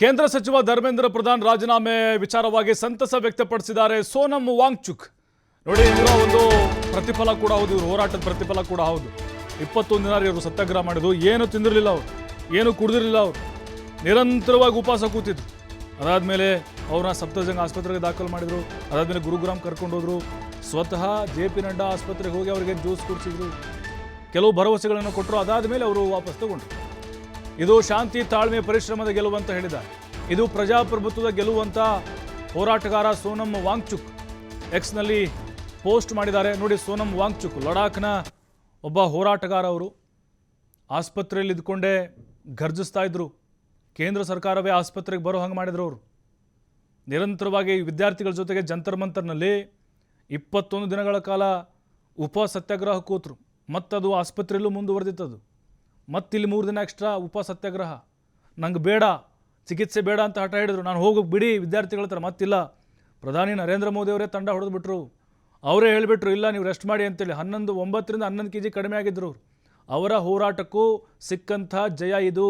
ಕೇಂದ್ರ ಸಚಿವ ಧರ್ಮೇಂದ್ರ ಪ್ರಧಾನ್ ರಾಜೀನಾಮೆ ವಿಚಾರವಾಗಿ ಸಂತಸ ವ್ಯಕ್ತಪಡಿಸಿದ್ದಾರೆ ಸೋನಂ ವಾಂಗ್ಚುಕ್. ನೋಡಿ, ಇವರ ಒಂದು ಪ್ರತಿಫಲ ಕೂಡ ಹೌದು, ಇವರು ಹೋರಾಟದ ಪ್ರತಿಫಲ ಕೂಡ ಹೌದು. 21 ದಿನ ಇವರು ಸತ್ಯಾಗ್ರಹ ಮಾಡಿದ್ರು, ಏನು ತಿಂದಿರಲಿಲ್ಲ ಅವರು, ಏನು ಕುಡಿದಿರಲಿಲ್ಲ ಅವರು, ನಿರಂತರವಾಗಿ ಉಪವಾಸ ಕೂತಿದ್ರು. ಅದಾದಮೇಲೆ ಅವ್ರನ್ನ ಸಫ್ದರ್ಜಂಗ್ ಆಸ್ಪತ್ರೆಗೆ ದಾಖಲು ಮಾಡಿದರು. ಅದಾದಮೇಲೆ ಗುರುಗ್ರಾಮ್ ಕರ್ಕೊಂಡು ಹೋದ್ರು. ಸ್ವತಃ JP ನಡ್ಡಾ ಆಸ್ಪತ್ರೆಗೆ ಹೋಗಿ ಅವರಿಗೆ ಜ್ಯೂಸ್ ಕುಡಿಸಿದ್ರು, ಕೆಲವು ಭರವಸೆಗಳನ್ನು ಕೊಟ್ಟರು. ಅದಾದಮೇಲೆ ಅವರು ವಾಪಸ್ ತಗೊಂಡ್ರು. ಇದು ಶಾಂತಿ, ತಾಳ್ಮೆ, ಪರಿಶ್ರಮದ ಗೆಲುವು ಅಂತ ಹೇಳಿದ್ದಾರೆ. ಇದು ಪ್ರಜಾಪ್ರಭುತ್ವದ ಗೆಲುವು ಅಂತ ಹೋರಾಟಗಾರ ಸೋನಂ ವಾಂಗ್ಚುಕ್ ಎಕ್ಸ್ನಲ್ಲಿ ಪೋಸ್ಟ್ ಮಾಡಿದ್ದಾರೆ. ನೋಡಿ, ಸೋನಂ ವಾಂಗ್ಚುಕ್ ಲಡಾಖ್ನ ಒಬ್ಬ ಹೋರಾಟಗಾರ. ಅವರು ಆಸ್ಪತ್ರೆಯಲ್ಲಿ ಇದ್ಕೊಂಡೇ ಗರ್ಜಿಸ್ತಾ ಇದ್ರು. ಕೇಂದ್ರ ಸರ್ಕಾರವೇ ಆಸ್ಪತ್ರೆಗೆ ಬರೋ ಹಂಗೆ ಮಾಡಿದ್ರು. ಅವರು ನಿರಂತರವಾಗಿ ವಿದ್ಯಾರ್ಥಿಗಳ ಜೊತೆಗೆ ಜಂತರ್ ಮಂತರ್ನಲ್ಲಿ 21 ದಿನಗಳ ಕಾಲ ಉಪವಾಸ ಸತ್ಯಾಗ್ರಹ ಕೂತರು. ಮತ್ತದು ಆಸ್ಪತ್ರೆಯಲ್ಲೂ ಮುಂದುವರೆದಿತ್ತದು. ಮತ್ತಿಲ್ಲಿ 3 ದಿನ ಎಕ್ಸ್ಟ್ರಾ ಉಪವಾಸ ಸತ್ಯಾಗ್ರಹ. ನಂಗೆ ಬೇಡ, ಚಿಕಿತ್ಸೆ ಬೇಡ ಅಂತ ಹಠ ಹಿಡಿದ್ರು. ನಾನು ಹೋಗೋಕೆ ಬಿಡಿ ವಿದ್ಯಾರ್ಥಿಗಳ ಹತ್ರ. ಮತ್ತಿಲ್ಲ, ಪ್ರಧಾನಿ ನರೇಂದ್ರ ಮೋದಿ ಅವರೇ ತಂಡ ಹೊಡೆದ್ಬಿಟ್ರು. ಅವರೇ ಹೇಳಿಬಿಟ್ರು, ಇಲ್ಲ ನೀವು ರೆಸ್ಟ್ ಮಾಡಿ ಅಂತೇಳಿ. 9 ರಿಂದ 11 kg ಕಡಿಮೆ ಆಗಿದ್ರು. ಅವರ ಹೋರಾಟಕ್ಕೂ ಸಿಕ್ಕಂಥ ಜಯ ಇದು.